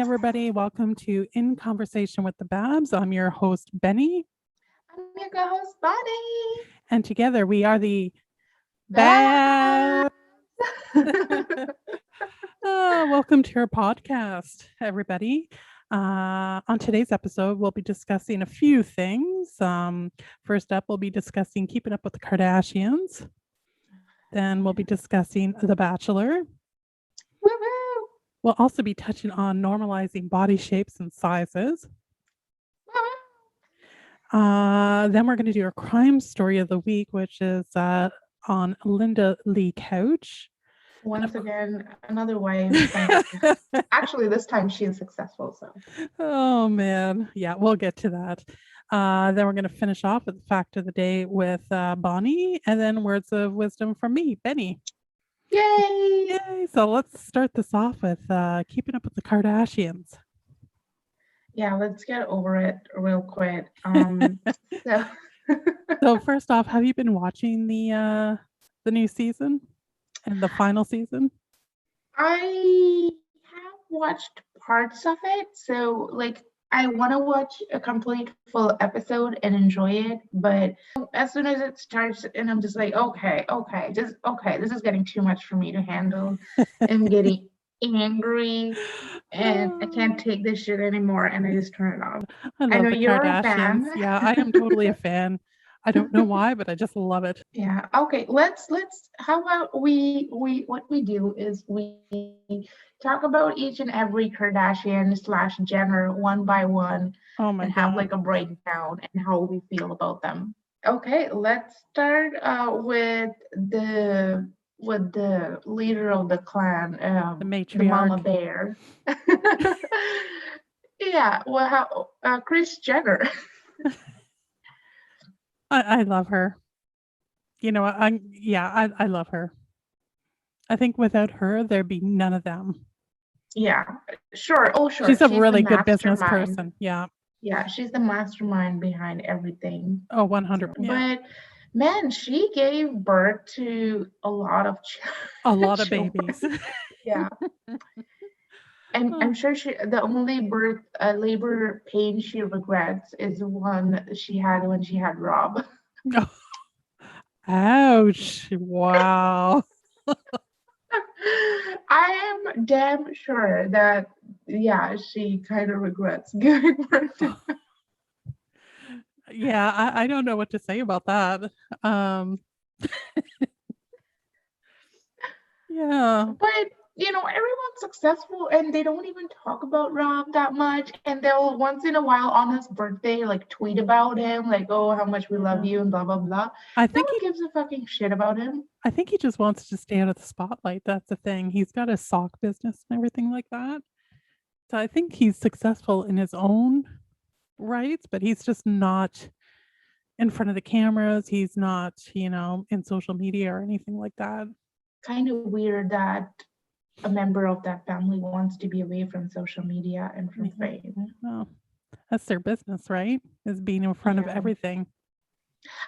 everybody. Welcome to In Conversation with the Babs. I'm your host, Benny. I'm your co-host, Bonnie. And together we are the Babz. Babz. Welcome to our podcast, everybody. On today's episode, we'll be discussing a few things. First up, we'll be discussing Keeping Up with the Kardashians. Then we'll be discussing The Bachelor. Woo-hoo. We'll also be touching on normalizing body shapes and sizes. Then we're going to do our crime story of the week, which is on Linda Lee Couch. Once again, another wife. Actually, this time she is successful. So. Oh, man. Yeah, we'll get to that. Then we're going to finish off with the fact of the day with Bonnie, and then words of wisdom from me, Benny. Yay! Yay! So let's start this off with Keeping Up with the Kardashians. Yeah, let's get over it real quick. So first off, have you been watching the new season and the final season? I have watched parts of it, so I want to watch a complete full episode and enjoy it, but as soon as it starts, and I'm just like, okay, this is getting too much for me to handle. I'm getting angry, and I can't take this shit anymore, and I just turn it off. I love know the you're a Kardashians. fan. Yeah, I am totally a fan. I don't know why, but I just love it. Yeah. Okay. Let's. How about we? What we do is we talk about each and every Kardashian/Jenner one by one, Oh my and God. have like a breakdown and how we feel about them. Okay. Let's start with the leader of the clan, The matriarch. the mama bear. Yeah. Well, Kris Jenner. I love her. You know, I love her. I think without her, there'd be none of them. Yeah, sure. Oh, sure. She's a really good business person. Yeah. Yeah, she's the mastermind behind everything. Oh, 100%. But man, she gave birth to a lot of babies. Yeah. And I'm sure the only labor pain she regrets is the one she had when she had Rob. Oh. Ouch. Wow. I am damn sure that, yeah, she kind of regrets giving birth to him. Yeah, I don't know what to say about that. Yeah. But, everyone's successful and they don't even talk about Rob that much. And they'll once in a while on his birthday, tweet about him, oh, how much we love you and blah, blah, blah. I think no one gives a fucking shit about him. I think he just wants to stay out of the spotlight. That's the thing. He's got a sock business and everything like that. So I think he's successful in his own rights, but he's just not in front of the cameras. He's not, in social media or anything like that. Kind of weird that a member of that family wants to be away from social media and from fame. Well, that's their business, right? Is being in front of everything.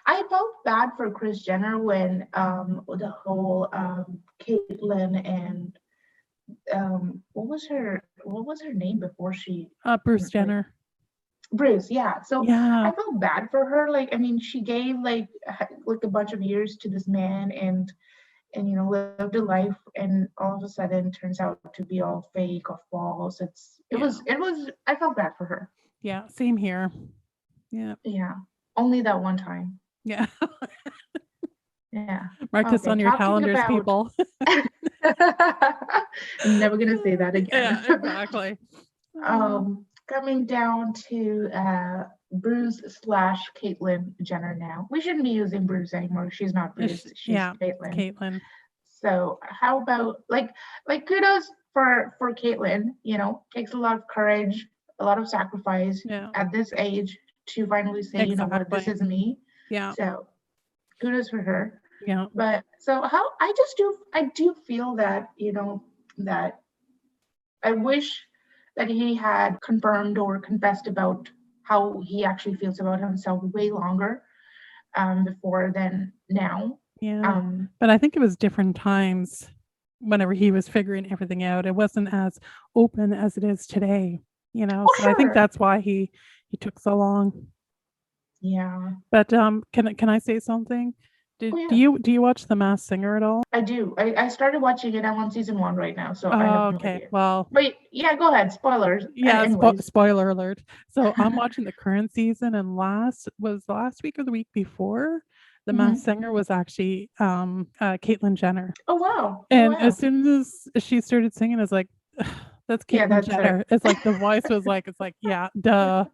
I felt bad for Kris Jenner when the whole Caitlyn and what was her name before she Bruce Jenner. Bruce, yeah. So yeah. I felt bad for her. She gave like a bunch of years to this man and lived a life, and all of a sudden turns out to be all fake or false. It was I felt bad for her. Yeah, same here. Yeah. Yeah. Only that one time. Yeah. Yeah. Mark this on your calendars, people. I'm never gonna say that again. Yeah, exactly. Coming down to Bruce/Caitlyn Jenner now. We shouldn't be using Bruce anymore. She's not Bruce. She's Caitlyn. So how about kudos for Caitlyn, takes a lot of courage, a lot of sacrifice at this age to finally say, you know what, this is me. Yeah. So kudos for her. Yeah. But so I do feel that, that I wish that he had confirmed or confessed about how he actually feels about himself way longer before than now. Yeah. But I think it was different times whenever he was figuring everything out. It wasn't as open as it is today, Oh, so I think sure. that's why he took so long. Yeah. But can I say something? Oh, Do yeah. you watch The Masked Singer at all? I do. I started watching it. I'm on season 1 right now, so I have Oh, no okay. idea. Well, But yeah, go ahead. Spoilers. yeah, Anyways. spoiler alert. So I'm watching the current season, and last week or the week before, The Masked Mhm. Singer was actually Caitlyn Jenner. Oh, wow. Oh, And as wow. soon as she started singing, I was like, that's Yeah, Caitlyn that's her. Jenner. It's like the voice was like, it's like, yeah, duh.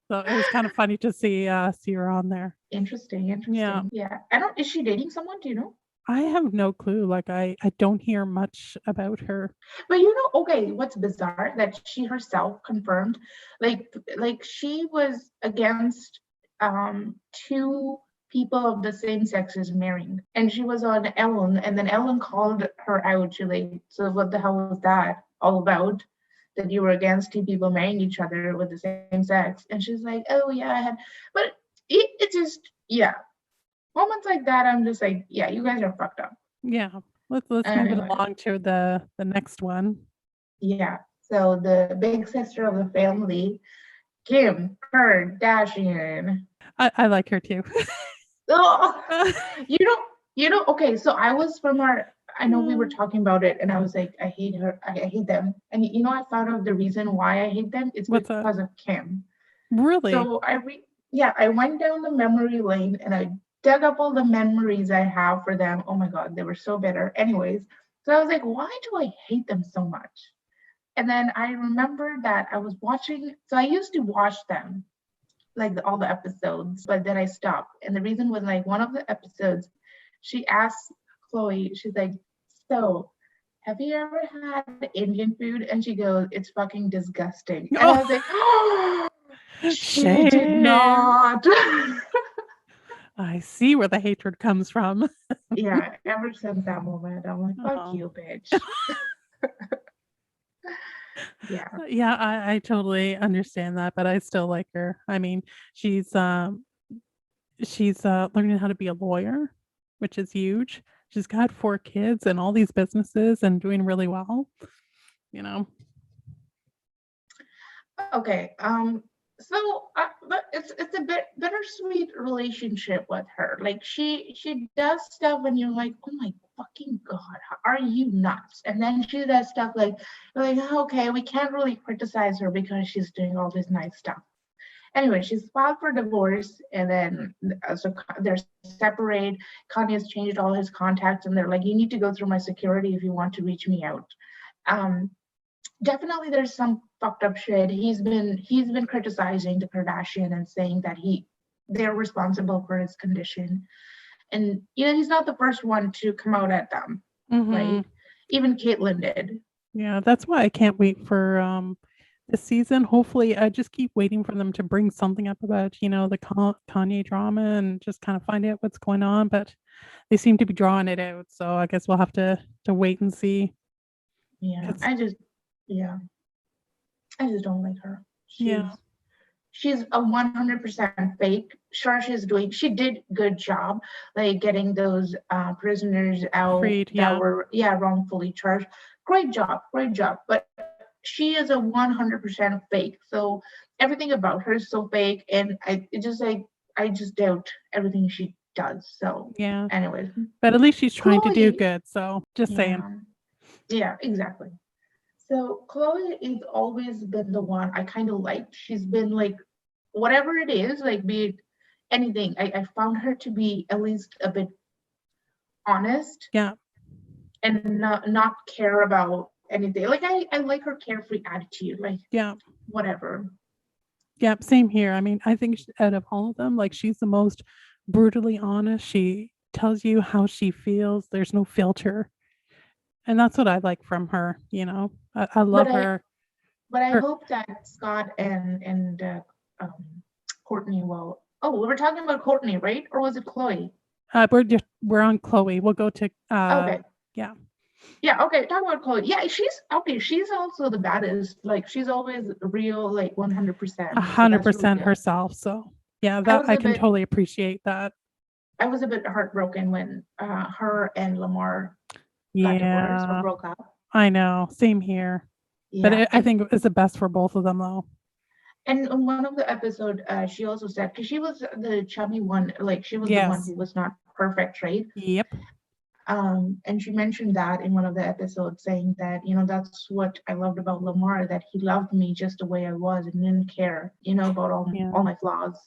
So it was kind of funny to see her on there. Interesting. Yeah. Yeah. Is she dating someone? Do you know? I have no clue. Like I don't hear much about her. But okay, what's bizarre that she herself confirmed, like she was against two people of the same sexes marrying, and she was on Ellen, and then Ellen called her out. She like, so what the hell was that all about? That you were against two people marrying each other with the same sex, and she's like, oh yeah, I had, but it just yeah, moments like that, I'm just like, yeah, you guys are fucked up. Yeah. Let's move it Anyway. along to the next one. Yeah. So the big sister of the family, Kim Kardashian. I like her too. Oh, okay. So I was from I know we were talking about it, and I was like, I hate her. I hate them. And I found out the reason why I hate them. It's What's that? because of Kim. Really? So I went down the memory lane and I dug up all the memories I have for them. Oh my God, they were so bitter. Anyways, so I was like, why do I hate them so much? And then I remember that I was watching, so I used to watch them, like all the episodes, but then I stopped. And the reason was like one of the episodes, she asked Chloe, she's like, so have you ever had Indian food? And she goes, it's fucking disgusting. And I was like, oh, she did Shame. not. I see where the hatred comes from. Yeah, ever since that moment, I'm like, fuck Oh. you, bitch. Yeah. Yeah, I totally understand that, but I still like her. I mean, she's learning how to be a lawyer, which is huge. She's got 4 kids and all these businesses and doing really well, you know. Okay. So but it's a bit bittersweet relationship with her. Like she does stuff and you're like, oh my fucking God, are you nuts? And then she does stuff like, okay, we can't really criticize her because she's doing all this nice stuff. Anyway, she's filed for divorce, and then so they're separate. Kanye's changed all his contacts, and they're like, you need to go through my security if you want to reach me out. Definitely there's some fucked up shit. He's been criticizing the Kardashian and saying that they're responsible for his condition. And he's not the first one to come out at them, right? Even Caitlyn did. Yeah, that's why I can't wait for this season. Hopefully, I just keep waiting for them to bring something up about, the Kanye drama and just kind of find out what's going on, but they seem to be drawing it out. So I guess we'll have to wait and see. Yeah, I just don't like her. She's a 100% fake. Sure, she did good job, like getting those prisoners out Freed, that were wrongfully charged. Great job. But she is a 100% fake. So everything about her is so fake, and I just doubt everything she does. So yeah. Anyways, but at least she's trying to do good. So just saying. Yeah, exactly. So Chloe has always been the one I kind of liked. She's been like, whatever it is, like be it anything, I found her to be at least a bit honest. Yeah. And not care about anything. Like I like her carefree attitude. Like whatever. Yeah, same here. I mean, I think out of all of them, like she's the most brutally honest. She tells you how she feels. There's no filter. And that's what I like from her, I love her. But I hope that Scott and Courtney will. Oh, we were talking about Courtney, right? Or was it Chloe? We're on Chloe. We'll go to okay. Yeah. Yeah, okay, talk about Chloe. Yeah, she's also the baddest. Like she's always real, like 100%. 100% herself. So yeah, that I can totally appreciate that. I was a bit heartbroken when her and Lamar got divorced or Yeah, broke up. I know. Same here. But Yeah, I think it's the best for both of them, though. and in one of the episode, she also said, because she was the chubby one, like she was the one Yes. who was not perfect, right? Yep. And she mentioned that in one of the episodes, saying that, that's what I loved about Lamar, that he loved me just the way I was and didn't care, about Yeah. all my flaws.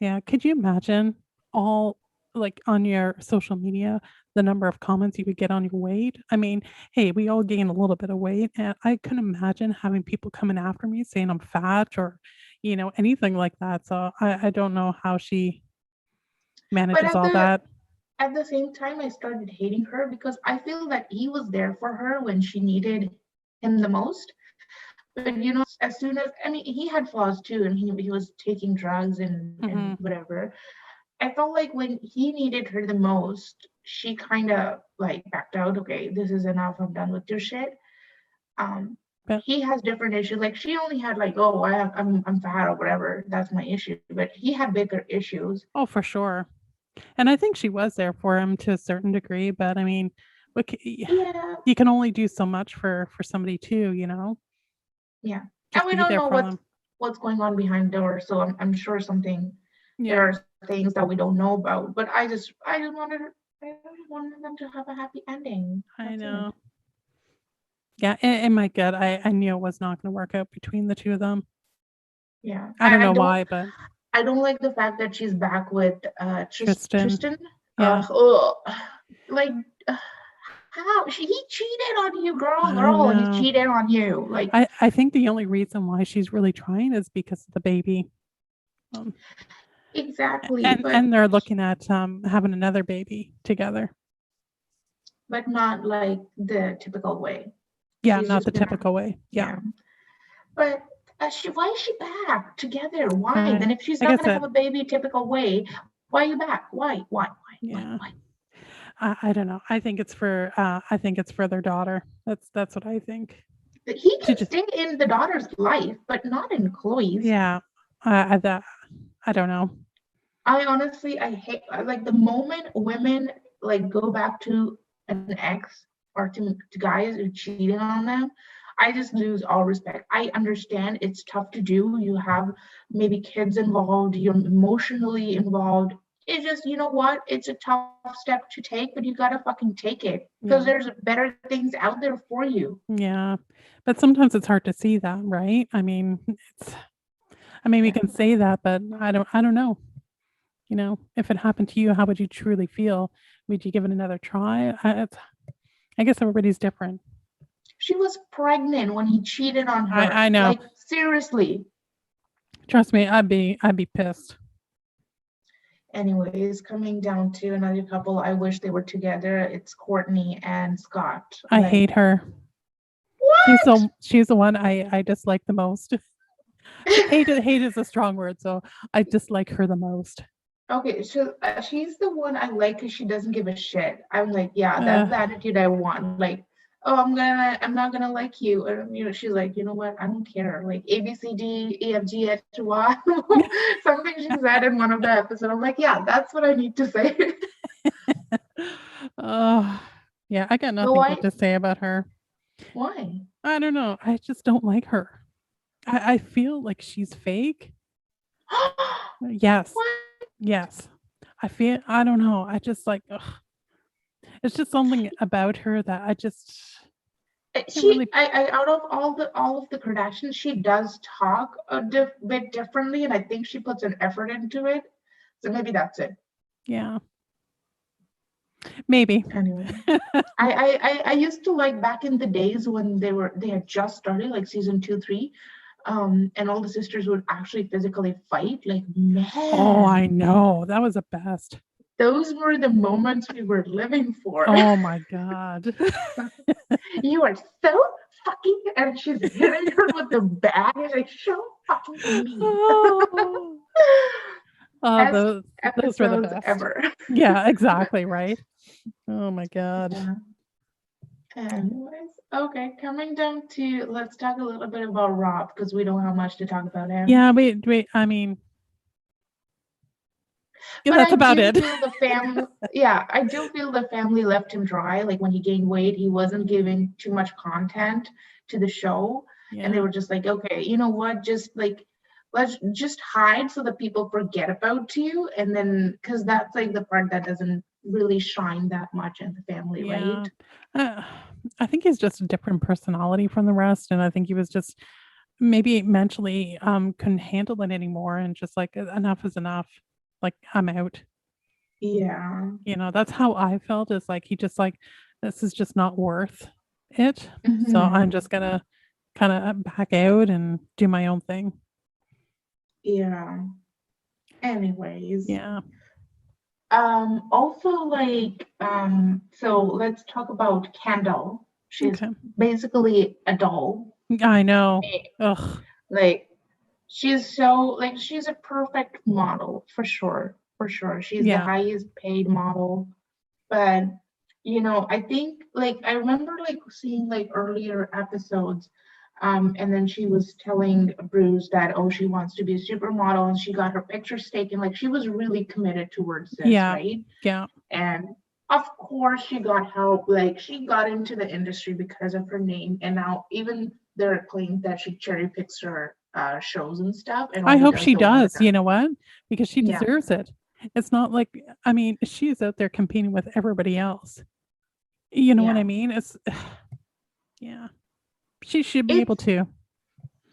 Yeah. Could you imagine all like on your social media, the number of comments you would get on your weight? I mean, hey, we all gain a little bit of weight, and I couldn't imagine having people coming after me saying I'm fat or, anything like that. So I don't know how she But manages at all the that. at the same time, I started hating her because I feel that he was there for her when she needed him the most. But as soon as, I mean, he had flaws too, and he was taking drugs and Hmm. whatever. I felt like when he needed her the most, she kind of like backed out. Okay, this is enough. I'm done with your shit. Um, But he has different issues. Like she only had like, oh, I'm fat or whatever. That's my issue. But he had bigger issues. oh, for sure. And I think she was there for him to a certain degree, but I mean, Yeah, you can only do so much for somebody too, yeah. And just we be don't there know for them. what's going on behind doors. So I'm sure there Yeah, are things that we don't know about. But I just wanted them to have a happy ending. I That's it. know. Yeah, in my gut, I knew it was not going to work out between the two of them. Yeah. I don't I know don't why, but I don't like the fact that she's back with Tristan, Tristan. yeah, Ugh. Like, uh, how he cheated on you, I girl. He know. cheated on you. Like, I think the only reason why she's really trying is because of the baby. Um, exactly, and they're looking at having another baby together. but not like the typical way. Yeah, She's not the just gonna, typical way. Yeah. yeah. But why is she back together? Why? I Then if she's like not I gonna have said, a baby typical way, why are you back? Why? Why? Why? Why? yeah. Why? I don't know. I think it's for their daughter. That's what I think. He To can just stay in the daughter's life, but not in Chloe's. yeah. I don't know. I hate like the moment women like go back to an ex or to guys who cheated on them. I just lose all respect. I understand it's tough to do. You have maybe kids involved, you're emotionally involved. It's just, you know what? It's a tough step to take, but you gotta fucking take it because Yeah. there's better things out there for you. Yeah. But sometimes it's hard to see that, right? We Yeah. can say that, but I don't know. If it happened to you, how would you truly feel? Would you give it another try? I guess everybody's different. She was pregnant when he cheated on I her. know. Like, seriously. Trust me, I'd be pissed. Anyways, coming down to another couple, I wish they were together. It's Courtney and Scott. I Like, hate her. what? She's the one I dislike the most. Hate is a strong word, so I dislike her the most. Okay, so she's the one I like because she doesn't give a shit. I'm like, yeah, that's Uh, the attitude I want. Like, oh, I'm not gonna like you. And she's like, you know what? I don't care. Like A B C D E F G H Y. Something she said in one of the episodes. I'm like, yeah, that's what I need to say. oh, yeah, I got But nothing good why? to say about her. Why? I don't know. I just don't like her. I feel like she's fake. Yes, What? yes. I don't know. I just like, ugh. It's just something about her that I just can't She, really. out of all of the Kardashians, she does talk a bit differently, and I think she puts an effort into it. So maybe that's it. Yeah, maybe. Anyway, I used to like back in the days when they had just started like season 2, 3, and all the sisters would actually physically fight. Like, Oh, I man, know. That was the best. those were the moments we were living for. Oh my God. You are so fucking, and she's hitting her with the bag. It's like, so fucking mean. Oh, Best those were the episodes best. ever. Yeah, exactly, right? Oh my God. Yeah. Anyways, okay, coming down to, let's talk a little bit about Rob because we don't have much to talk about him. Yeah, wait. I mean, Yeah, But that's I about do it. feel the family, yeah, I do feel the family left him dry. Like when he gained weight, he wasn't giving too much content to the show. And they Yeah. were just like, okay, you know what? Just like, let's just hide so that people forget about you. And then, because that's like the part that doesn't really shine that much in the family, right? Yeah. Uh, I think he's just a different personality from the rest, and I think he was just maybe mentally, couldn't handle it anymore and just like, enough is enough. Like, I'm out." Yeah. That's how I felt, is like, he just like, "This is just not worth it, so Hmm. I'm just gonna kinda back out and do my own thing." Yeah. Anyways, Yeah. also like, so let's talk about Kendall. She's Okay. basically a doll. I know. Eh, Ugh. Like she's so like she's a perfect model for sure, for sure. She's the Yeah. highest paid model. But I think like I remember like seeing like earlier episodes, and then she was telling Bruce that oh she wants to be a supermodel and she got her pictures taken. Like she was really committed towards this, Yeah. right? Yeah. And of course she got help. Like she got into the industry because of her name, and now even there are claims that she cherry picks her shows and stuff and I only hope does she the one does, you that know what? Because she yeah, deserves it. It's not like, I mean, she is out there competing with everybody else. You know what I yeah. mean? It's yeah. She should be able It's to.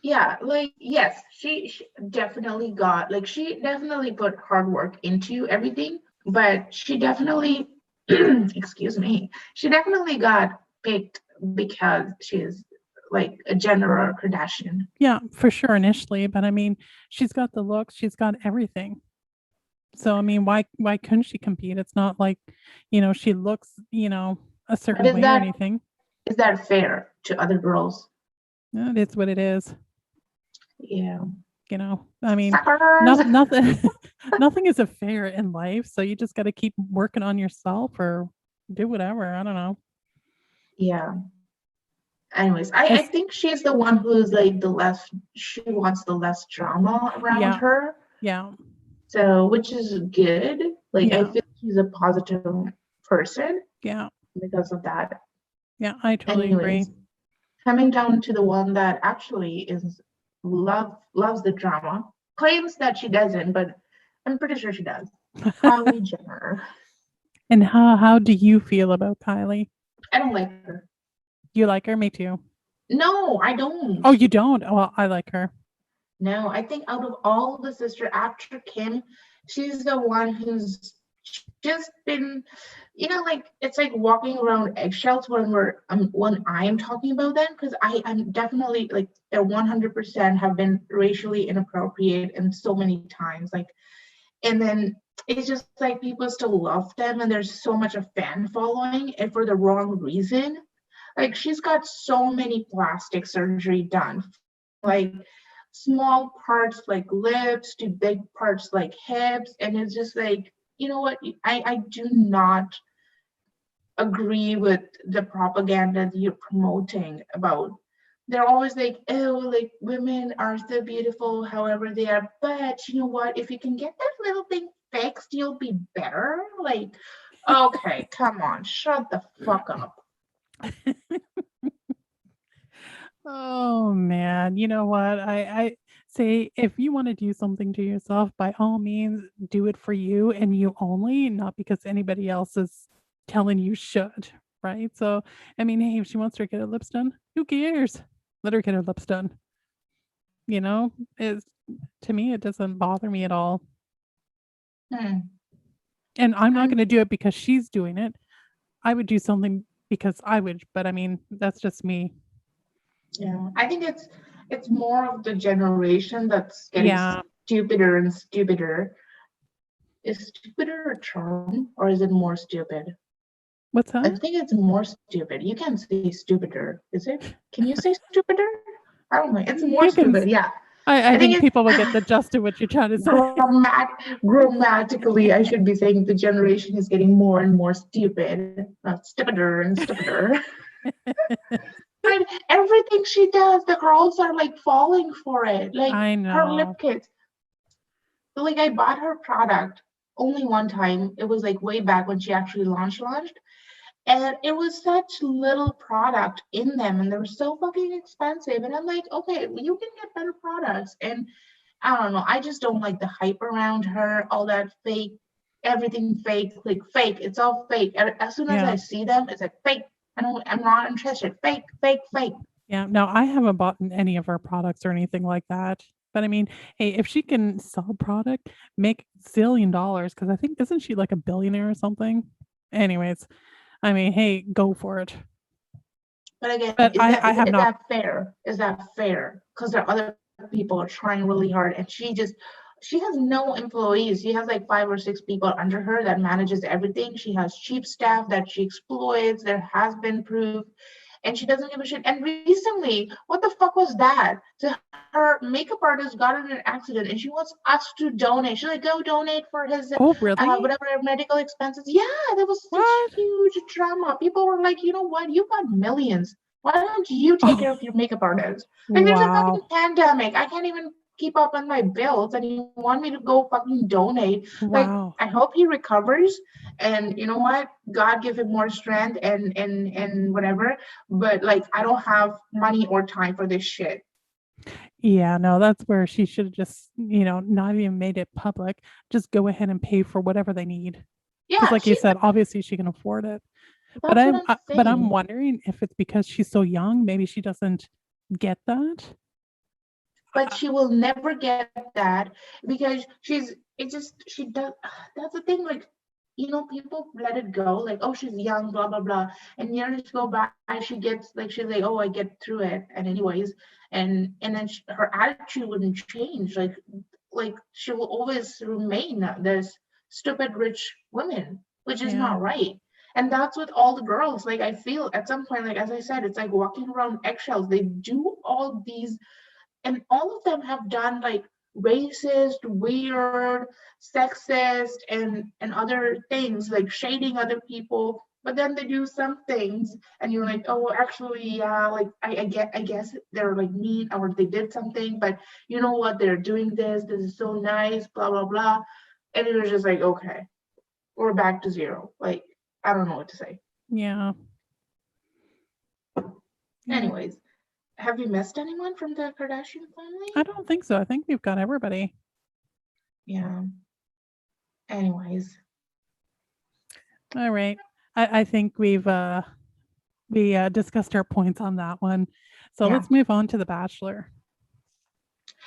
yeah, like yes, she definitely got like she definitely put hard work into everything, but she definitely excuse me, she definitely got picked because she's like a Jenner Kardashian. Yeah, for sure initially, but I mean, she's got the looks, she's got everything. So I mean, why couldn't she compete? It's not like, she looks, a But certain way or anything. is that fair to other girls? No, it's what it is. Yeah. I mean, Suckers. nothing nothing is a fair in life, so you just got to keep working on yourself or do whatever. I don't know. Yeah. Anyways, I It's think she's the one who's like the less she wants the less drama around yeah, her. yeah, So, which is good. Like, I yeah, feel she's a positive person yeah, because of that. yeah. I totally agree. Anyways, coming down to the one that actually is loves the drama, claims that she doesn't, but I'm pretty sure she does. Kylie Jenner. And how do you feel about Kylie? I don't like her. You like her? Me too. No, I Oh, don't. you don't? Well, I like her. No, I think out of all the sister after Kim, she's the one who's just been, like it's like walking around eggshells when I am talking about them because I'm definitely like they 100% have been racially inappropriate and so many times like, and then it's just like people still love them and there's so much of fan following and for the wrong reason. Like she's got so many plastic surgery done, like small parts like lips to big parts like hips, and it's just like you know what I do not agree with the propaganda that you're promoting about. They're always like, oh, like women are so beautiful however they are, but you know what, if you can get that little thing fixed you'll be better. Like, okay, come on, shut the fuck up. Oh man, you know what? I say, if you want to do something to yourself, by all means, do it for you and you only, not because anybody else is telling you should, right? So, I mean, hey, if she wants to get her lips done, who cares? Let her get her lips done. You know, it's to me, it doesn't bother me at all. Hmm. And I'm not going I'm to do it because she's doing it. I would do something because I would, but I mean, that's just me. Yeah, I think it's more of the generation that's getting Yeah. stupider and stupider. Is stupider a charm or is it more stupid? What's I that? think it's more stupid. You can't say stupider, is it? Can you say stupider? I don't know. It's more You can stupid. Yeah, I I think think it's people will get the gist of what you're trying to say. grammatically. I should be saying the generation is getting more and more stupid, not stupider and stupider. And everything she does, the girls are like falling for it. Like I her lip know. kits. Like I bought her product only one time. It was like way back when she actually launched. And it was such little product in them, and they were so fucking expensive. And I'm like, okay, you can get better products. And I don't know, I just don't like the hype around her, all that fake, everything fake, like fake. It's all fake. As soon as I Yeah. see them, it's like fake. I'm not interested. Fake, fake, fake. Yeah. No, I haven't bought any of her products or anything like that. But I mean, hey, if she can sell product, make zillion dollars, because I think isn't she like a billionaire or something? Anyways, I mean, hey, go for it. But again, But I have is not. that fair? Is that fair? Because there are other people are trying really hard, and she has no employees. She has like 5 or 6 people under her that manages everything. She has cheap staff that she exploits. There has been proof, and she doesn't give a shit. And recently, what the fuck was that? So her makeup artist got in an accident, and she wants us to donate. She's like, go donate for his Oh, really? whatever medical expenses. Yeah, there was such What? huge drama. People were like, you know what? You got millions. Why don't you take care Oh, of your makeup artist? Like, there's a fucking wow. pandemic. I can't even keep up on my bills, and you want me to go fucking donate? Like, Wow. I hope he recovers, and you know what? God give him more strength and whatever. But like, I don't have money or time for this shit. Yeah, no, that's where she should have just, not even made it public. Just go ahead and pay for whatever they need. Because, Yeah, like you said, obviously she can afford it. But that's what I'm I'm saying. wondering if it's because she's so young, maybe she doesn't get that. But she will never get that because she does. That's the thing. Like, people let it go, like, oh, she's young, blah blah blah, and years go by, she gets like, she's like, oh, I get through it, and anyways, and then her attitude wouldn't change, like she will always remain this stupid rich woman, which is Yeah. not right. And that's with all the girls. Like, I feel at some point, like, as I said, it's like walking around eggshells. They do all these, and all of them have done like racist, weird, sexist, and other things, like shading other people. But then they do some things, and you're like, oh, actually, yeah, like I guess they're like mean, or they did something, but you know what? They're doing this. This is so nice, blah blah blah. And it was just like, okay, we're back to zero. Like, I don't know what to say. Yeah. Yeah. Anyways, have you missed anyone from the Kardashian family? I don't think so. I think we've got everybody. Yeah. Anyways. All right. I think we discussed our points on that one. So Yeah. let's move on to The Bachelor.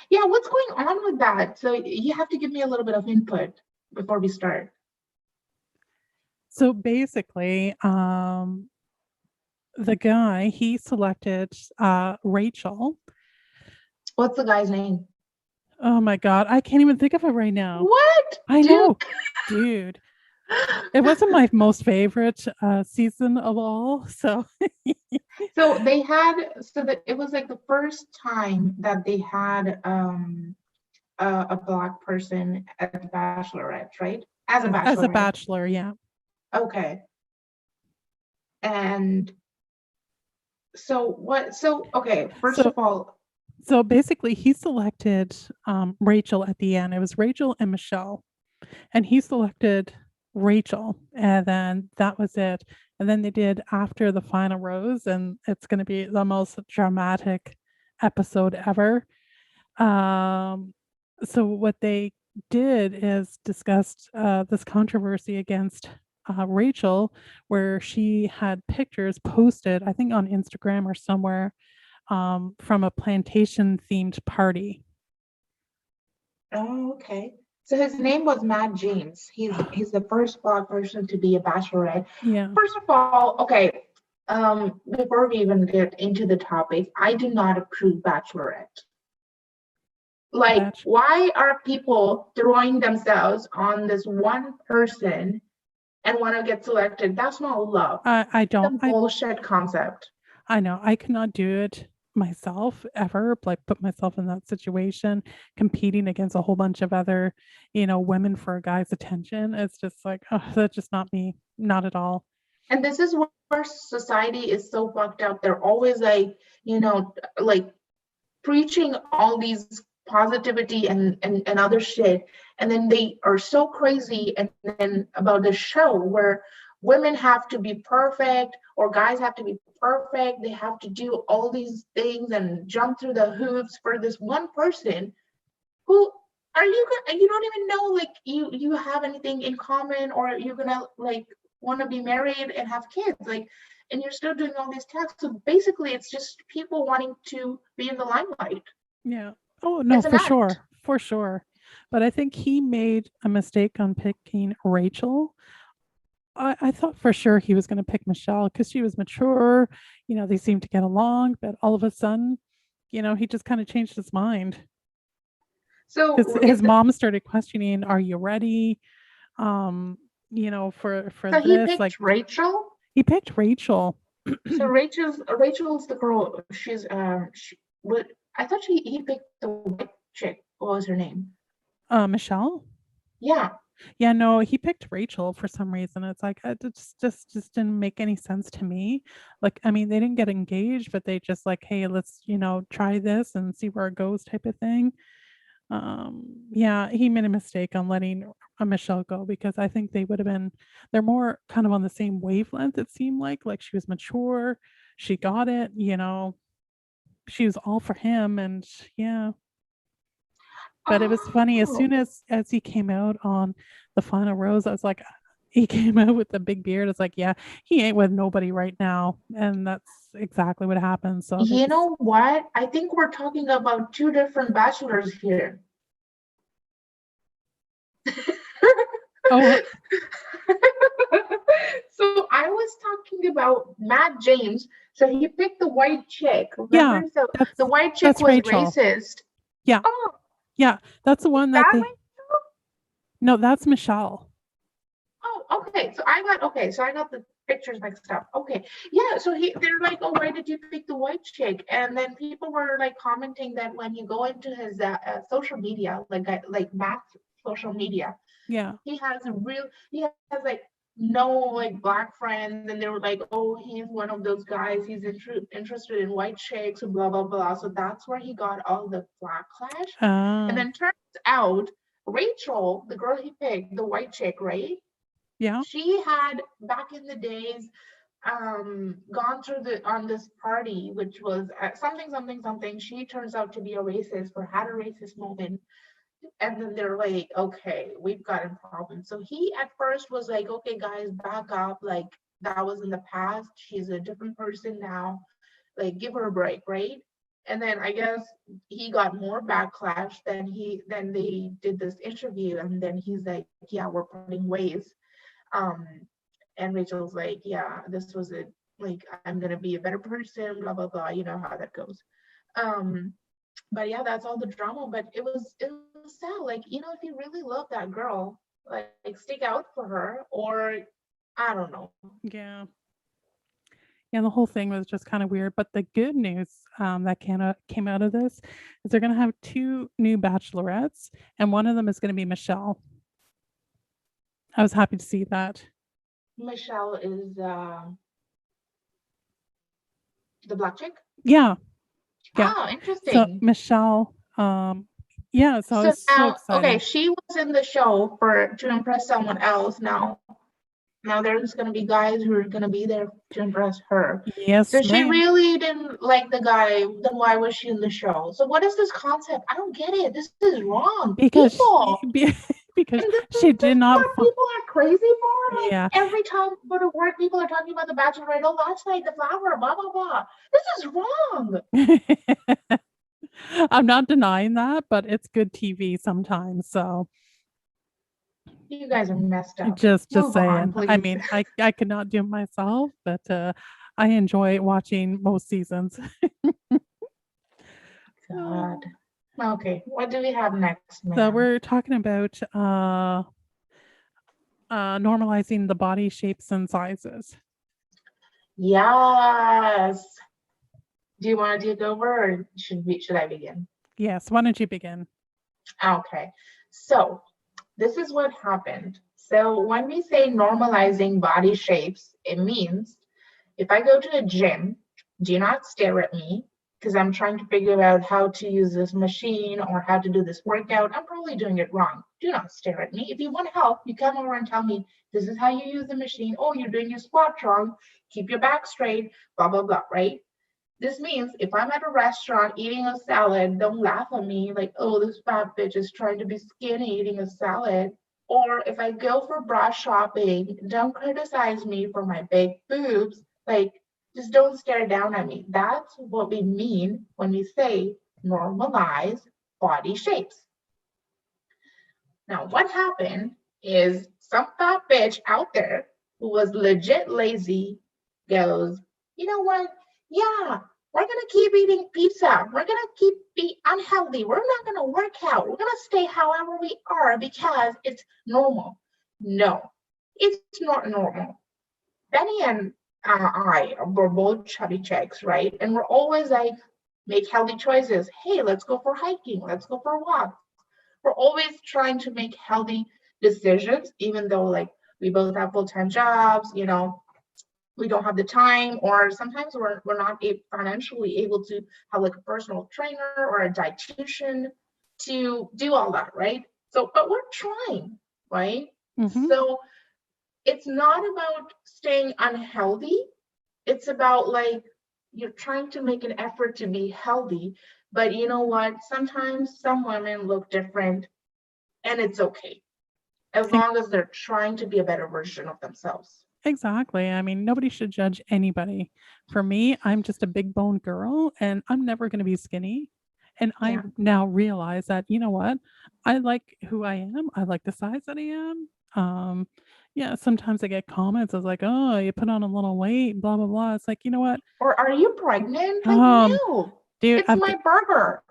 Yeah, what's going on with that? So you have to give me a little bit of input before we start. So basically, the guy, he selected Rachel. What's the guy's name? Oh my God, I can't even think of it right now. What? I know, dude. It wasn't my most favorite season of all. So So that it was like the first time that they had a black person at the Bachelorette, right? As a as a bachelorette. bachelor, yeah. Okay. And so what? So okay, first of all. So basically, he selected Rachel at the end. It was Rachel and Michelle, and he selected Rachel, and then that was it. And then they did After the Final Rose, and it's going to be the most dramatic episode ever. So what they did is discussed this controversy against Rachel, where she had pictures posted, I think on Instagram or somewhere, from a plantation themed party. Oh, okay. So his name was Matt James. He's the first black person to be a bachelorette. Yeah. First of all, okay, before we even get into the topic, I do not approve Bachelorette. Like, why are people throwing themselves on this one person and want to get selected? That's not love. I don't. It's a bullshit concept. I know. I cannot do it myself ever, like put myself in that situation, competing against a whole bunch of other, women for a guy's attention. It's just like, oh, that's just not me. Not at all. And this is where society is so fucked up. They're always like, like preaching all these positivity and other shit, and then they are so crazy and then about the show where women have to be perfect or guys have to be perfect, they have to do all these things and jump through the hoops for this one person who are you don't even know like you have anything in common, or you're gonna like want to be married and have kids, like, and you're still doing all these tasks. So basically it's just people wanting to be in the limelight. Yeah. Oh, no, It's an for act. sure. For sure. But I think he made a mistake on picking Rachel. I thought for sure he was going to pick Michelle because she was mature. They seemed to get along, but all of a sudden, he just kind of changed his mind. So His mom started questioning, "Are you ready? For he this?" Like picked Rachel. he picked Rachel. So Rachel's the girl. She's what I thought he picked the white chick. What was her name? Michelle. Yeah. Yeah, no, he picked Rachel for some reason. It's like it just didn't make any sense to me. Like, I mean, they didn't get engaged, but they just like, hey, let's try this and see where it goes, type of thing. Yeah, he made a mistake on letting Michelle go because I think they're more kind of on the same wavelength. It seemed like she was mature, she got it, she was all for him, and yeah. But it was funny, as Oh, soon as he came out on the final rose, I was like, he came out with the big beard. It's like, yeah, he ain't with nobody right now, and that's exactly what happened. So you know what? I think we're talking about two different bachelors here. Oh, So I was talking about Matt James. So he picked the white chick. Remember? yeah, So the white chick that's was Rachel. racist. Yeah, Oh, yeah, that's the is one that that they. Rachel? No, that's Michelle. Oh, okay. So I got the pictures mixed up. Okay. Yeah. So they're like, oh, why did you pick the white chick? And then people were like commenting that when you go into his social media, like Matt's social media, Yeah. he has like no like black friends, and they were like, oh, he's one of those guys, he's interested in white chicks, blah blah blah. So that's where he got all the backlash. And then turns out Rachel, the girl he picked, the white chick, right? Yeah. She had back in the days gone through on this party, which was something. She turns out to be a racist or had a racist moment. And then they're like, okay, we've got a problem. So he at first was like, okay, guys, back up. Like, that was in the past. She's a different person now. Like, give her a break, right? And then I guess he got more backlash than they did this interview. And then he's like, yeah, we're parting ways. Um, and Rachel's like, yeah, this was it. Like, I'm gonna be a better person, blah blah blah. You know how that goes. But yeah, that's all the drama. But it was sad. Like, if you really love that girl, like stick out for her, or I don't know. Yeah. Yeah, the whole thing was just kind of weird. But the good news that came out of this is they're going to have 2 new bachelorettes, and one of them is going to be Michelle. I was happy to see that. Michelle is the black chick. Yeah. Yeah. Oh, So interesting. Michelle, yeah. So I was so now, okay, excited. she was in the show to impress someone else. Now there's going to be guys who are going to be there to impress her. Yes, So she ma'am. really didn't like the guy. Then why was she in the show? So what is this concept? I don't get it. This is wrong. Because Because she did not. People are crazy for it. Yeah. Every time we go to work, people are talking about the Bachelorette. Oh, last night the flower, blah blah blah. This is wrong. I'm not denying that, but it's good TV sometimes. So you guys are messed up. Just Move saying. on, I mean, I could not do it myself, but I enjoy watching most seasons. God. Okay, what do we have next, ma'am? So we're talking about normalizing the body shapes and sizes. Yes. Do you want to take over, or should I begin? Yes. Why don't you begin? Okay. So this is what happened. So when we say normalizing body shapes, it means if I go to a gym, do not stare at me. because I'm trying to figure out how to use this machine or how to do this workout. I'm probably doing it wrong. Do not stare at me. If you want help, you come over and tell me, this is how you use the machine. Oh, you're doing your squat wrong. Keep your back straight, blah, blah, blah, right? This means if I'm at a restaurant eating a salad, don't laugh at me like, oh, this fat bitch is trying to be skinny eating a salad. Or if I go for bra shopping, don't criticize me for my big boobs. Like, just don't stare down at me. That's what we mean when we say normalize body shapes. Now, what happened is some fat bitch out there who was legit lazy goes, you know what? Yeah, we're going to keep eating pizza. We're going to keep be unhealthy. We're not going to work out. We're going to stay however we are because it's normal. No, it's not normal. Benny and I were both chubby chicks, right? And we're always like, make healthy choices. Hey, let's go for hiking. Let's go for a walk. We're always trying to make healthy decisions, even though like we both have full-time jobs, we don't have the time, or sometimes we're not financially able to have like a personal trainer or a dietitian to do all that, right? So, but we're trying, right? Mm-hmm. So it's not about staying unhealthy. It's about like you're trying to make an effort to be healthy. But you know what? Sometimes some women look different and it's okay as long as they're trying to be a better version of themselves. Exactly. I mean, nobody should judge anybody. For me, I'm just a big bone girl and I'm never going to be skinny. And I Yeah. now realize that, you know what? I like who I am. I like the size that I am. Yeah, sometimes I get comments as like, oh, you put on a little weight, blah, blah, blah. It's like, you know what? Or are you pregnant? Like, Um, no, dude, it's my burger.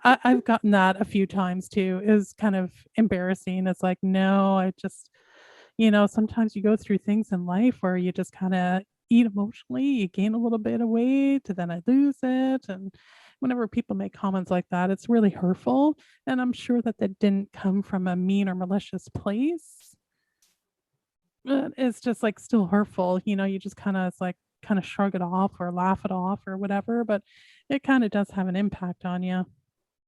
I've gotten that a few times too. It was kind of embarrassing. It's like, no, I just, sometimes you go through things in life where you just kind of eat emotionally, you gain a little bit of weight, and then I lose it. And whenever people make comments like that, it's really hurtful. And I'm sure that didn't come from a mean or malicious place. But it's just like still hurtful. You just it's like kind of shrug it off or laugh it off or whatever. But it kind of does have an impact on you.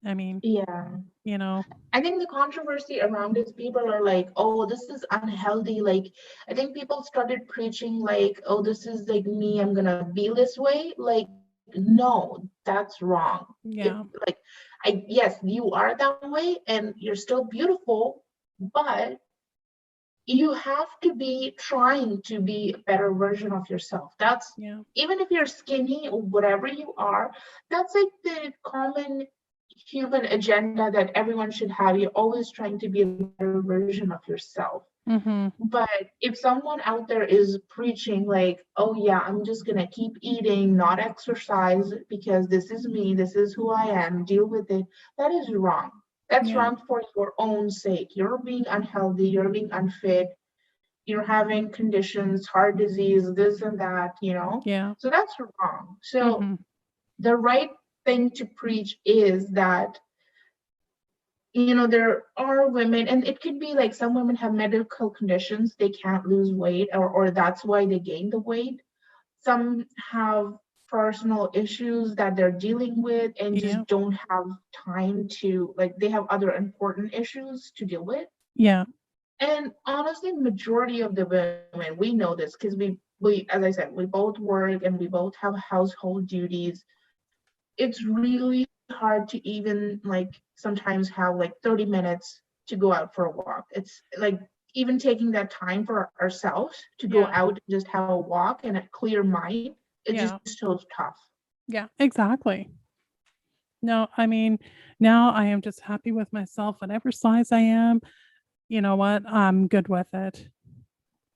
I mean, Yeah. you know, I think the controversy around is people are like, oh, this is unhealthy. Like, I think people started preaching, like, oh, this is like me, I'm going to be this way. Like, no, that's wrong. yeah, Like, yes, you are that way and you're still beautiful, but you have to be trying to be a better version of yourself. That's yeah, even if you're skinny or whatever you are, that's like the common human agenda that everyone should have. You're always trying to be a better version of yourself. mm-hmm, But if someone out there is preaching like, oh yeah, I'm just gonna keep eating, not exercise because this is me, this is who I am, deal with it, that is wrong. That's yeah, wrong for your own sake. You're being unhealthy, you're being unfit, you're having conditions, heart disease, this and that. yeah, So that's wrong. So mm-hmm, the right thing to preach is that there are women, and it could be like some women have medical conditions, they can't lose weight, or that's why they gain the weight. Some have personal issues that they're dealing with and just yeah, don't have time to, like, they have other important issues to deal with. yeah, And honestly, majority of the women, we know this because we as I said, we both work and we both have household duties. It's really hard to even like sometimes have like 30 minutes to go out for a walk. It's like even taking that time for ourselves to go yeah, out and just have a walk and a clear mind, it's just yeah, so tough. yeah, exactly. No, I mean, now I am just happy with myself, whatever size I am. You know what? I'm good with it.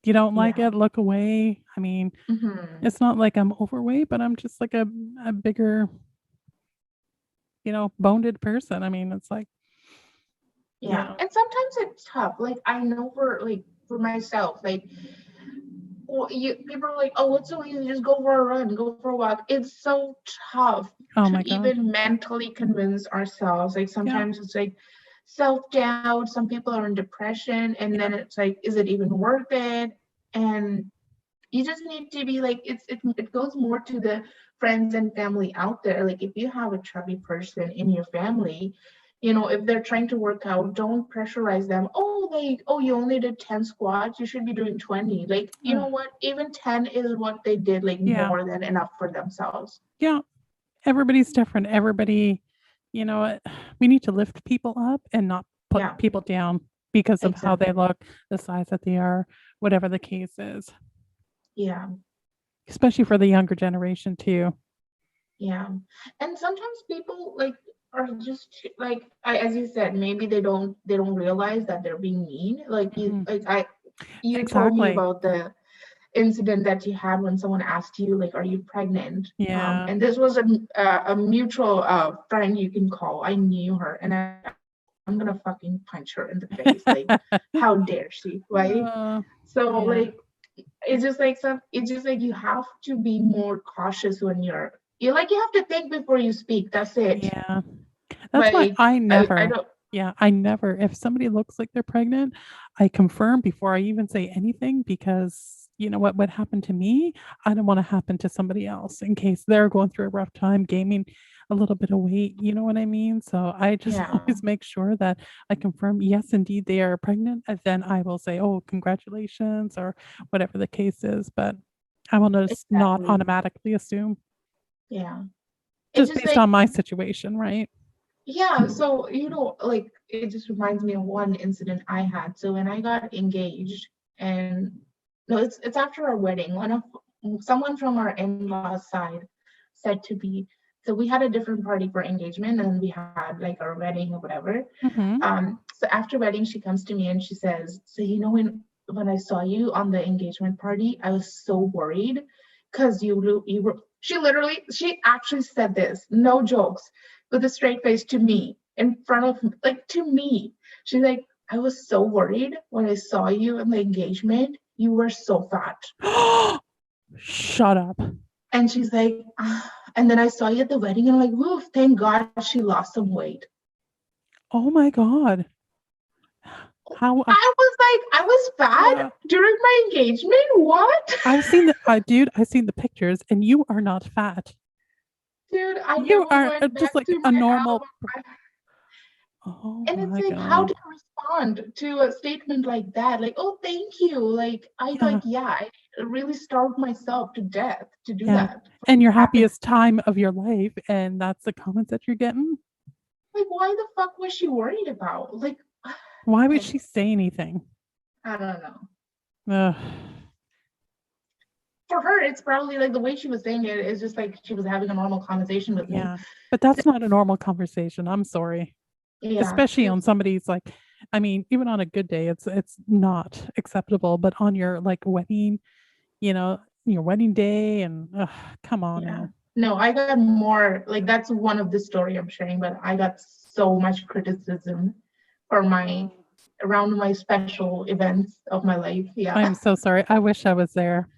You don't like Yeah. it, look away. I mean, Hmm. it's not like I'm overweight, but I'm just like a bigger, boned person. I mean, it's like, you Yeah. know, And sometimes it's tough. Like I know for myself, like people are like, oh, it's so easy, just go for a run, go for a walk. It's so tough oh to my God. even mentally convince ourselves. Like Yeah, sometimes it's like self-doubt, some people are in depression, and yeah, then it's like, is it even worth it? And You just need to be like, it goes more to the friends and family out there. Like if you have a chubby person in your family, if they're trying to work out, don't pressurize them. Oh, like, oh, you only did 10 squats, you should be doing 20. Like, you know what? Even 10 is what they did, like Yeah. more than enough for themselves. Yeah. Everybody's different. Everybody, we need to lift people up and not put Yeah. people down because of how they Exactly. look, the size that they are, whatever the case is. Yeah. Especially for the younger generation too. Yeah. And sometimes people like are just like as you said, maybe they don't realize that they're being mean. Like you Mhm. you told me Exactly. about the incident that you had when someone asked you like, are you pregnant? Yeah. And this was a mutual friend you can call. I knew her, and I'm gonna fucking punch her in the face. Like, how dare she, right? So Yeah. like it's just like you have to be more cautious when you like you have to think before you speak. That's it. Yeah. That's why Like I I never, don't. if somebody looks like they're pregnant, I confirm before I even say anything because you know what happened to me, I don't want to happen to somebody else in case they're going through a rough time gaining a little bit of weight, you know what I mean? So I just Yeah, always make sure that I confirm, yes, indeed they are pregnant, and then I will say, oh, congratulations, or whatever the case is, but I will just not exactly. automatically assume Yeah, it's just just based like on my situation, right? yeah. So like it just reminds me of one incident I had. So when I got engaged, and no, it's after our wedding. Someone from our in-laws side said to me, so we had a different party for engagement, and we had like our wedding or whatever. Mm-hmm. So after wedding, she comes to me and she says, "So when I saw you on the engagement party, I was so worried because you were." She actually said this, no jokes, with a straight face to me in front of like to me. She's like, "I was so worried when I saw you in the engagement. You were so fat." Shut up. And she's like, and then I saw you at the wedding, and I'm like, "Woof! Thank God she lost some weight." Oh my God. How I was fat during my engagement. What? I've seen dude, I've seen the pictures and you are not fat. Dude, I You never are went just back like to a my normal. album. Oh And it's my like, how do God. you respond to a statement like that? Like, oh, thank you. Like, Yeah. I really starved myself to death to do Yeah. that. For And it your to happen. happiest time of your life. And that's the comments that you're getting. Like, why the fuck was she worried about? Like, Why would okay, she say anything? I don't know. Ugh. For her, it's probably like the way she was saying it is just like she was having a normal conversation with me. Yeah. But that's not a normal conversation. I'm sorry. Yeah, Especially on somebody's like, I mean, even on a good day, it's not acceptable. But on your like wedding, your wedding day, and come on yeah. now. No, I got more like that's one of the story I'm sharing, but I got so much criticism for my around my special events of my life. Yeah. I'm so sorry. I wish I was there.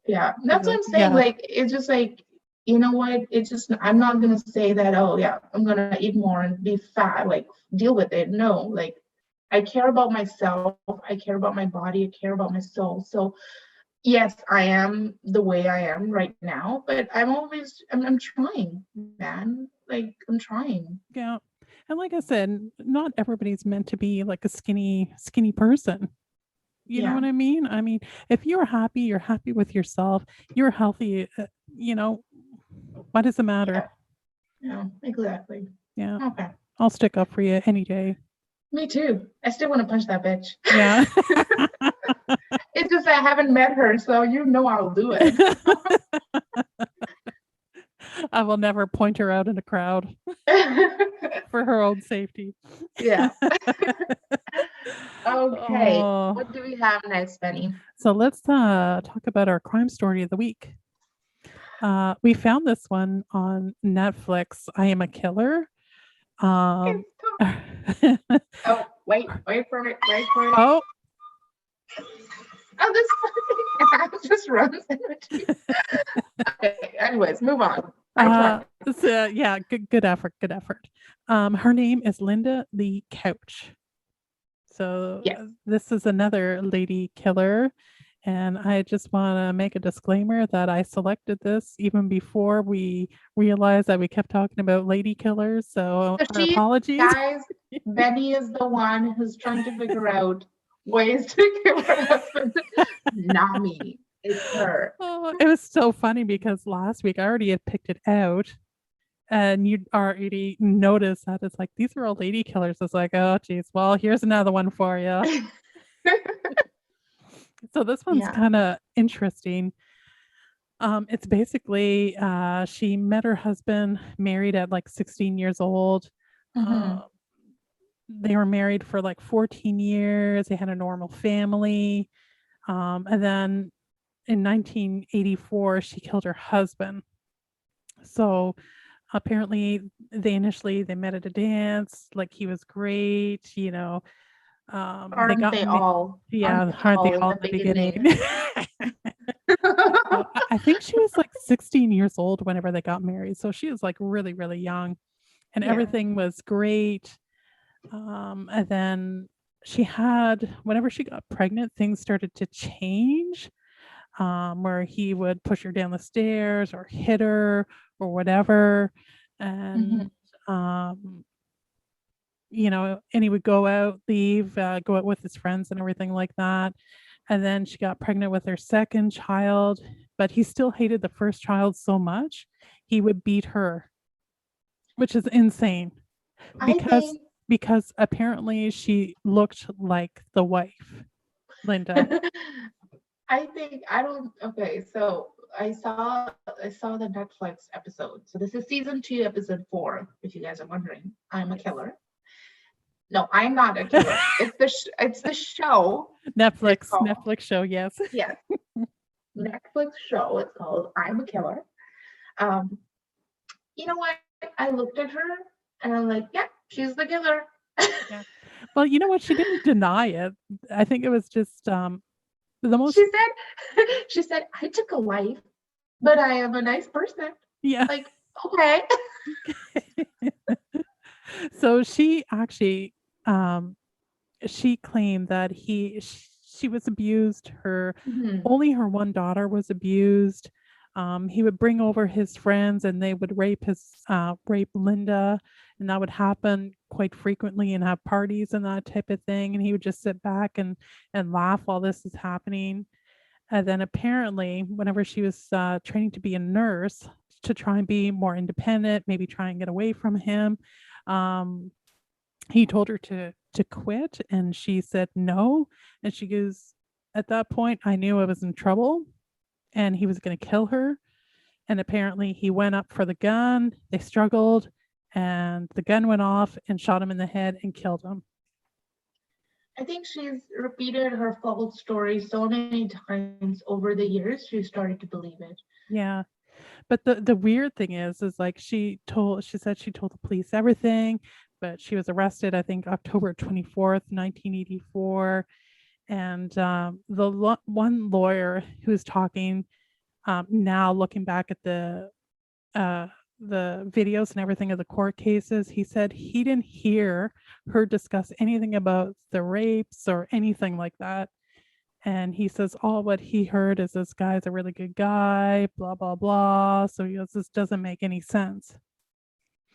Yeah. That's what I'm saying. Yeah. Like it's just like, you know what? It's just I'm not gonna say that, oh yeah, I'm gonna eat more and be fat, like deal with it. No, like I care about myself, I care about my body, I care about my soul. So yes, I am the way I am right now, but I'm trying, man. Like I'm trying. Yeah. And like I said, not everybody's meant to be like a skinny person. You know Yeah. what I mean? I mean, if you're happy with yourself, you're healthy, you know, why does it matter? Yeah. Yeah. Exactly. Yeah. Okay. I'll stick up for you any day. Me too. I still want to punch that bitch. Yeah. It's just I haven't met her, so I'll do it. I will never point her out in a crowd for her own safety. Yeah. Okay. Oh, What do we have next, Benny? so let's talk about our crime story of the week. We found this one on Netflix. I Am a Killer. Oh, Oh, wait for it. Wait for it. oh, Oh, this fucking just runs into. Okay. Anyways, move on. so, yeah, good effort, good effort. Her name is Linda Lee Couch. So Yes. this is another lady killer, And I just want to make a disclaimer that I selected this even before we realized that we kept talking about lady killers. So our apologies. Guys, Benny is the one who's trying to figure out ways to kill her husband. Not me. It's her. Oh, it was so funny because last week I already had picked it out. And you already noticed that it's like, these are all lady killers. It's like, oh, geez, well, here's another one for you. So this one's kind of interesting. It's basically she met her husband, married at like 16 years old. They were married for like 14 years. They had a normal family. And then in 1984, she killed her husband. So apparently they met at a dance, like he was great, you know. Aren't they all? Yeah, aren't they all in the beginning? I think she was like 16 years old whenever they got married. So she was like really, really young, and everything was great. And then whenever she got pregnant, things started to change, where he would push her down the stairs or hit her or whatever. And, you know, and he would go out, leave, go out with his friends and everything like that. And then she got pregnant with her second child, but he still hated the first child so much, he would beat her, which is insane. Because apparently she looked like the wife, Linda. Okay, so I saw the Netflix episode. So this is season 2, episode 4, if you guys are wondering. I'm a killer. No, I'm not a killer. It's the show. Netflix show, yes. Yes. Netflix show. It's called I'm a Killer. You know what? I looked at her and I'm like, yeah, she's the killer. Yeah. Well, you know what? She didn't deny it. I think it was just the most. She said, I took a life, but I am a nice person. Yeah. Like, okay. So she actually she claimed that she was abused. Only her one daughter was abused. He would bring over his friends and they would rape Linda, and that would happen quite frequently and have parties and that type of thing. And he would just sit back and laugh while this is happening. And then apparently, whenever she was training to be a nurse to try and be more independent, maybe try and get away from him, he told her to quit, and she said no. And she goes, at that point, I knew I was in trouble and he was going to kill her. And apparently he went up for the gun. They struggled and the gun went off and shot him in the head and killed him. I think she's repeated her false story so many times over the years, she started to believe it. Yeah. But the weird thing is like she said she told the police everything, but she was arrested, I think, October 24th, 1984. And the one lawyer who's talking now, looking back at the videos and everything of the court cases, he said he didn't hear her discuss anything about the rapes or anything like that. And he says all what he heard is this guy's a really good guy, blah, blah, blah. So he goes, this doesn't make any sense.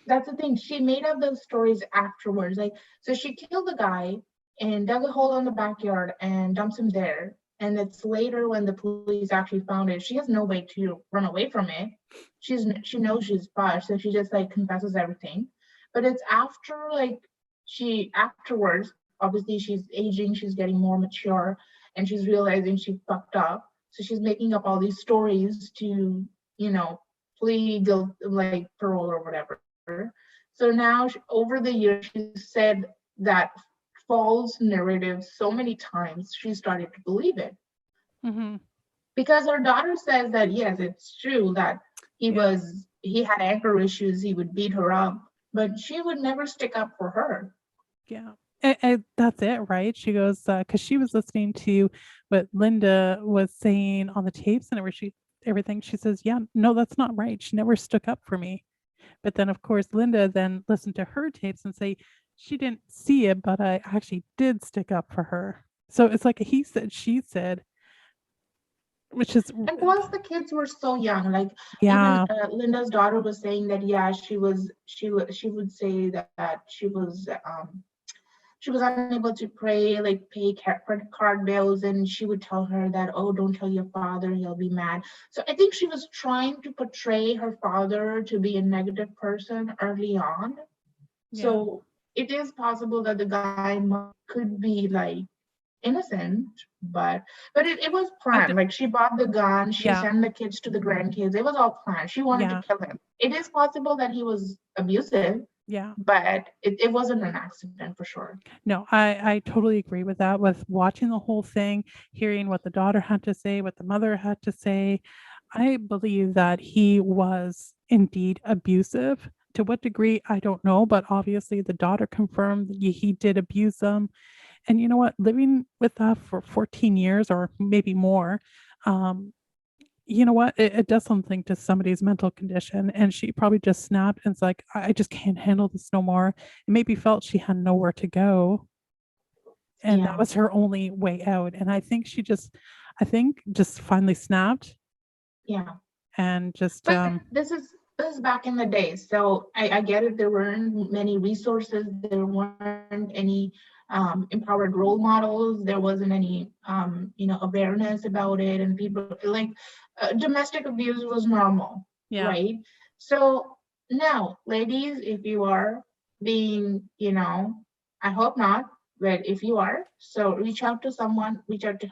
That's the thing. She made up those stories afterwards. Like, so she killed the guy and dug a hole in the backyard and dumps him there. And it's later when the police actually found it. She has no way to run away from it. She knows she's botched, so she just like confesses everything. But it's after afterwards, obviously she's aging, she's getting more mature, and she's realizing she fucked up. So she's making up all these stories to, plead like parole or whatever. So now over the years, she said that false narrative so many times, she started to believe it. Because her daughter says that, yes, it's true that he had anger issues, he would beat her up, but she would never stick up for her. Yeah. And that's it, right? She goes, because she was listening to what Linda was saying on the tapes and everything. She says, yeah, no, that's not right. She never stuck up for me. But then, of course, Linda then listened to her tapes and say, she didn't see it, but I actually did stick up for her. So it's like a he said, she said. which is, And plus, the kids were so young. Like yeah, even Linda's daughter was saying that yeah, she would say that she was unable to pay like pay credit card bills, and she would tell her that, oh, don't tell your father, he'll be mad. So I think she was trying to portray her father to be a negative person early on. yeah. So it is possible that the guy could be like innocent, but it was I planned. d- Like she bought the gun, she yeah, sent the kids to the grandkids. It was all planned. She wanted to yeah, kill him. It is possible that he was abusive, yeah. but it wasn't an accident for sure. No, I totally agree with that. With watching the whole thing, hearing what the daughter had to say, what the mother had to say, I believe that he was indeed abusive. To what degree, I don't know, but obviously the daughter confirmed that he did abuse them. And you know what? Living with that for 14 years or maybe more, um, you know what? It does something to somebody's mental condition. And she probably just snapped and it's like, I just can't handle this no more. And maybe felt she had nowhere to go. And that Yeah. was her only way out. And I think just finally snapped Yeah. and just, But this is back in the day. So I get it. There weren't many resources. There weren't any empowered role models. There wasn't any awareness about it, and people like domestic abuse was normal, yeah, right? So now, ladies, if you are being, I hope not, but if you are, so reach out to someone,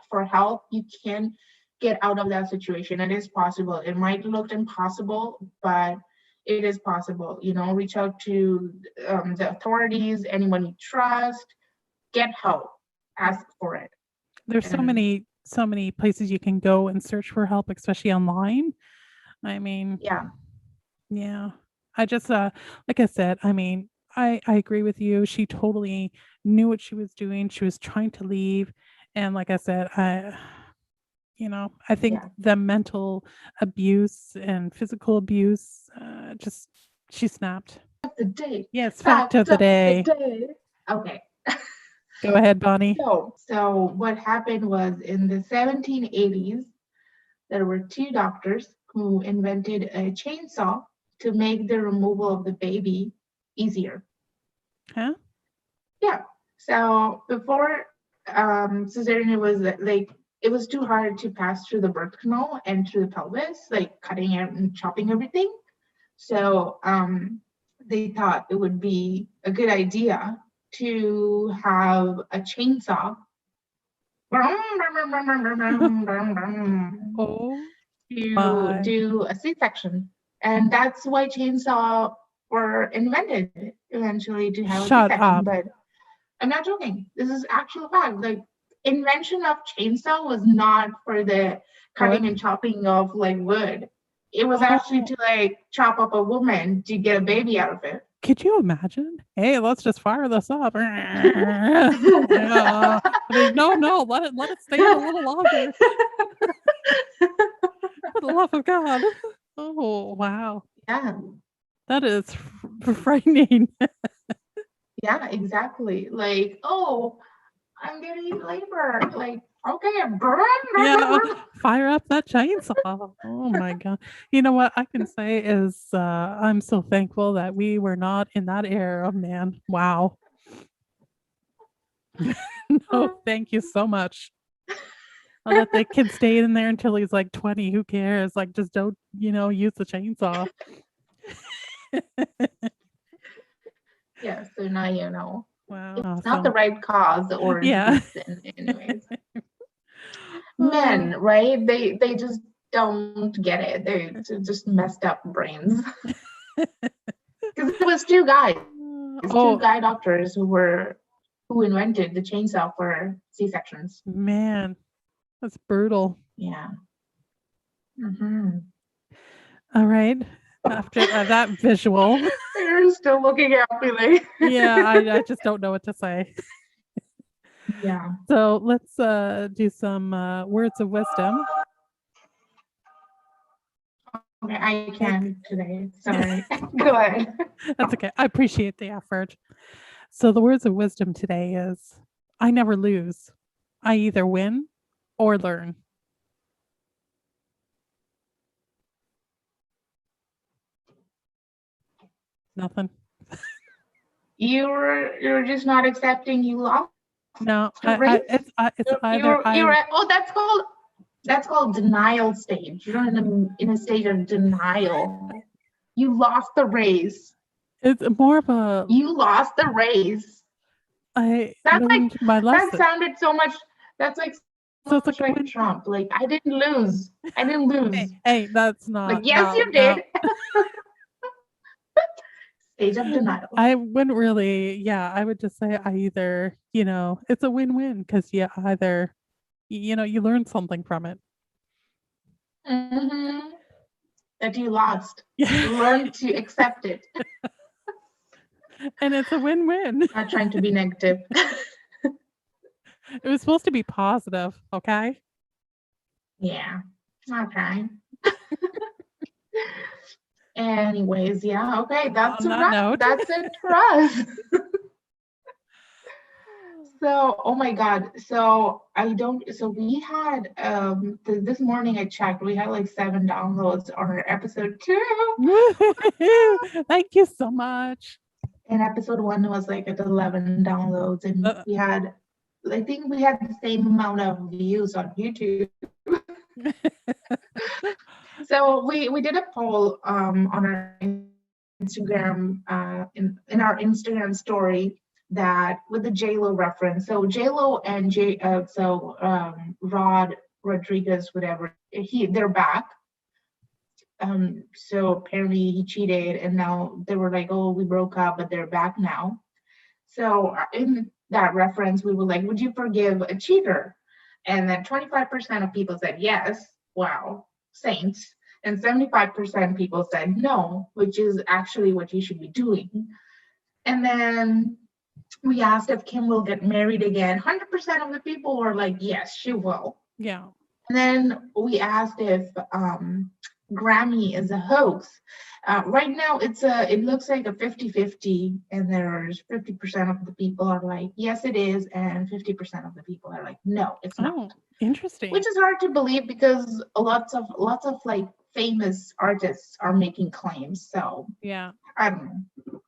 for help. You can get out of that situation. It is possible. It might look impossible, but it is possible. Reach out to the authorities, anyone you trust, get help, ask for it. there's And so many places you can go and search for help, especially online. I mean, yeah, yeah. I just like I said, I mean, I agree with you. She totally knew what she was doing. She was trying to leave. And like I said, I think yeah. the mental abuse and physical abuse just she snapped. The day, Yes, fact of fact the of the day. day. Okay. Go ahead, Bonnie. So what happened was in the 1780s, there were two doctors who invented a chainsaw to make the removal of the baby easier. Huh? Yeah. So before cesarean, it was like it was too hard to pass through the birth canal and through the pelvis, like cutting out and chopping everything. So they thought it would be a good idea to have a chainsaw Oh to my. do a C-section. And that's why chainsaw were invented eventually, to have a Shut C-section. up. But I'm not joking. This is actual fact. Like invention of chainsaw was not for the cutting Wood. and chopping of like wood. It was actually Oh, to like chop up a woman to get a baby out of it. could you imagine? Hey, let's just fire this up. Yeah. I mean, no, let it stay in a little longer. For the love of God. Oh, wow. Yeah, That is frightening. yeah, exactly. Like, oh, I'm getting labor. Like, okay, Yeah, fire up that chainsaw. Oh my God. You know what I can say is I'm so thankful that we were not in that era, man. Wow. No, thank you so much. I'll let the kid stay in there until he's like 20. Who cares? Like, just don't, use the chainsaw. yeah. So now you know. Wow. It's not the right cause or Yeah. reason, anyways. Oh, Men, right? They just don't get it. They just messed up brains. Because it was two guys, two oh guy doctors who invented the chainsaw for C-sections. man, that's brutal. Yeah. Mm-hmm. All right. After that visual, They're still looking at me like, yeah, I just don't know what to say. yeah. So let's do some words of wisdom. Okay, I can today. Sorry. Go ahead. That's okay. I appreciate the effort. So the words of wisdom today is I never lose. I either win or learn. Nothing. You're just not accepting you lost No, the race. it's either You're at, oh, that's called denial stage. You're in a stage of denial. You lost the race. it's more of a You lost the race. I That's like learned my that lesson. sounded so much. That's like So it's much like like Trump. Like I didn't lose. I didn't lose. hey, that's not Like yes, you did. Stage of denial. I wouldn't really, I would just say I either, it's a win-win because you either, you learn something from it. Mm-hmm. That you lost. Yeah. Learn to accept it. And it's a win-win. Not trying to be negative. It was supposed to be positive, okay? Yeah. Okay. Anyways, yeah, okay, that's On a that wrap. note. That's it for us. So, oh my God. So we had this morning I checked, we had like 7 downloads on our episode 2. Thank you so much. And episode 1 was like at 11 downloads, and I think we had the same amount of views on YouTube. So we did a poll on our Instagram in our Instagram story that with the J-Lo reference. So J-Lo and Rod Rodriguez, whatever, they're back. So apparently he cheated, and now they were like, oh, we broke up, but they're back now. So in that reference, we were like, would you forgive a cheater? And then 25% of people said yes. Wow, saints. And 75% people said no, which is actually what you should be doing. And then we asked if Kim will get married again. 100% of the people were like, yes, she will. Yeah. And then we asked if Grammy is a hoax. Right now, it looks like a 50-50, and there's 50% of the people are like, yes, it is, and 50% of the people are like, no, it's not. Interesting. Which is hard to believe because lots of like famous artists are making claims. So yeah, I don't know.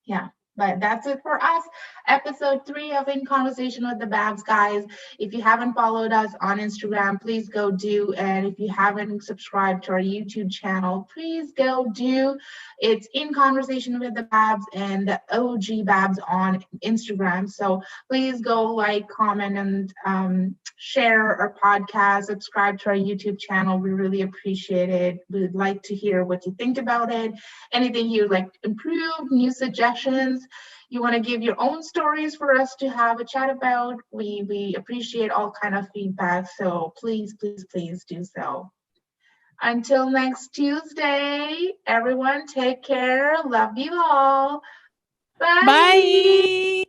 Yeah. But that's it for us. Episode 3 of In Conversation with the Babz, guys. If you haven't followed us on Instagram, please go do. And if you haven't subscribed to our YouTube channel, please go do. It's In Conversation with the Babz and OG Babz on Instagram. So please go like, comment, and share our podcast. Subscribe to our YouTube channel. We really appreciate it. We'd like to hear what you think about it. Anything you'd like to improve, new suggestions. You want to give your own stories for us to have a chat about. We appreciate all kind of feedback. So please, please, please do so. Until next Tuesday, everyone take care. Love you all. Bye. Bye.